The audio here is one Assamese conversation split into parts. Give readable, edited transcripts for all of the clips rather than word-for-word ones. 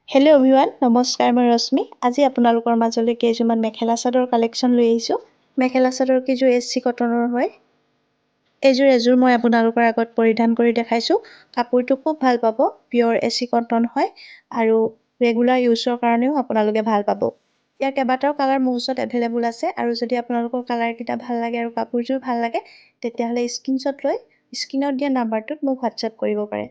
হেল্ল' এভৰিৱান, নমস্কাৰ। মই ৰশ্মি। আজি আপোনালোকৰ মাজলৈ কেইযোৰমান মেখেলা চাদৰ কালেকশ্যন লৈ আহিছোঁ। মেখেলা চাদৰ কেইযোৰ এছ.চি. কটনৰ হয়। এযোৰ মই আপোনালোকৰ আগত পৰিধান কৰি দেখাইছোঁ। কাপোৰটো খুব ভাল পাব। পিয়'ৰ এছ.চি. কটন হয় আৰু ৰেগুলাৰ ইউজৰ কাৰণেও আপোনালোকে ভাল পাব। ইয়াৰ কেইবাটাও কালাৰ মোৰ ওচৰত এভেইলেবল আছে আৰু যদি আপোনালোকৰ কালাৰকেইটা ভাল লাগে আৰু কাপোৰযোৰ ভাল লাগে তেতিয়াহ'লে স্ক্ৰীনশ্বট লৈ স্ক্ৰীনত দিয়া নাম্বাৰটোত মোক হোৱাটছএপ কৰিব পাৰে।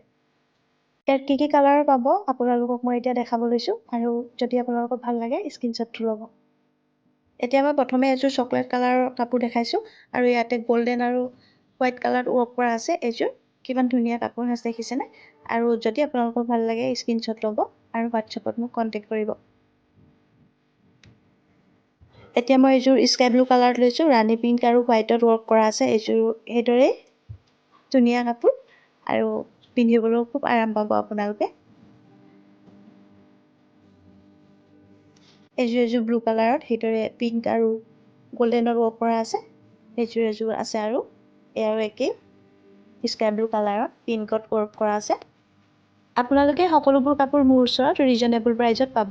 ইয়াত কি কালাৰ পাব আপোনালোকক মই এতিয়া দেখাব লৈছোঁ আৰু যদি আপোনালোকক ভাল লাগে স্ক্ৰীনশ্বটটো ল'ব। এতিয়া মই প্ৰথমে এযোৰ চকলেট কালাৰৰ কাপোৰ দেখাইছোঁ আৰু ইয়াতে গল্ডেন আৰু হোৱাইট কালাৰত ৱৰ্ক কৰা আছে। এযোৰ কিমান ধুনীয়া কাপোৰ আছে দেখিছেনে? আৰু যদি আপোনালোকক ভাল লাগে স্ক্ৰীনশ্বট ল'ব আৰু হোৱাটছএপত মোক কণ্টেক্ট কৰিব। এতিয়া মই এযোৰ স্কাই ব্লু কালাৰত লৈছোঁ। ৰাণী পিংক আৰু হোৱাইটত ৱৰ্ক কৰা আছে। এযোৰ সেইদৰেই ধুনীয়া কাপোৰ আৰু পিন্ধিবলৈও খুব আৰাম পাব আপোনালোকে। এযোৰ ব্লু কালাৰত সেইদৰে পিংক আৰু গল্ডেনত ৱৰ্ক কৰা আছে। এযোৰ আছে আৰু এয়াও একেই স্কাই ব্লু কালাৰত পিংকত ৱৰ্ক কৰা আছে। আপোনালোকে সকলোবোৰ কাপোৰ মোৰ ওচৰত ৰিজনেবল প্ৰাইজত পাব।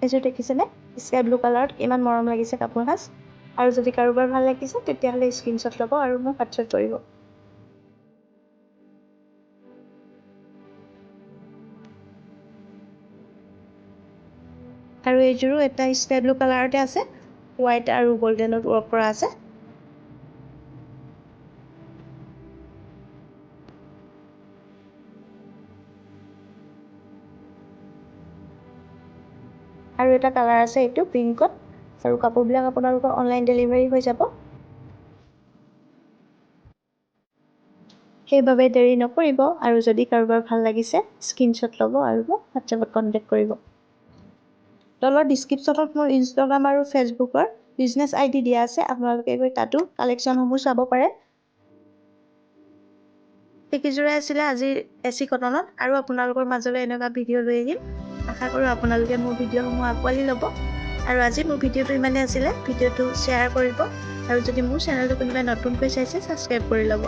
এযোৰ দেখিছেনে? স্কাই ব্লু কালাৰত ইমান মৰম লাগিছে কাপোৰ সাজ। আৰু যদি কাৰোবাৰ ভাল লাগিছে তেতিয়াহ'লে স্ক্ৰীনশ্বট ল'ব আৰু মোক হোৱাটছএপ কৰিব। আৰু এইযোৰো এটা স্কাই ব্লু কালাৰতে আছে। হোৱাইট আৰু গল্ডেনত ৱৰ্ক কৰা আছে। আৰু এটা কালাৰ আছে এইটো পিংকত আৰু কাপোৰবিলাক আপোনালোকৰ অনলাইন ডেলিভাৰী হৈ যাব। সেইবাবে দেৰি নকৰিব আৰু যদি কাৰোবাৰ ভাল লাগিছে স্ক্ৰীনশ্বট ল'ব আৰু মোক হোৱাটছএপত কণ্টেক্ট কৰিব। তলৰ ডিছক্ৰিপশ্যনত মোৰ ইনষ্টাগ্ৰাম আৰু ফেচবুকৰ বিজনেছ ID দিয়া আছে। আপোনালোকে গৈ তাতো কালেকশ্যনসমূহ চাব পাৰে। সেইকেইযোৰে আছিলে আজিৰ এছ.চি. কটনত আৰু আপোনালোকৰ মাজলৈ এনেকুৱা ভিডিঅ' লৈ আহিম। আশা কৰোঁ আপোনালোকে মোৰ ভিডিঅ'সমূহ আঁকোৱালি ল'ব। আৰু আজি মোৰ ভিডিঅ'টো ইমানেই আছিলে। ভিডিঅ'টো শ্বেয়াৰ কৰিব আৰু যদি মোৰ চেনেলটো কোনোবাই নতুনকৈ চাইছে ছাবস্ক্ৰাইব কৰি ল'ব।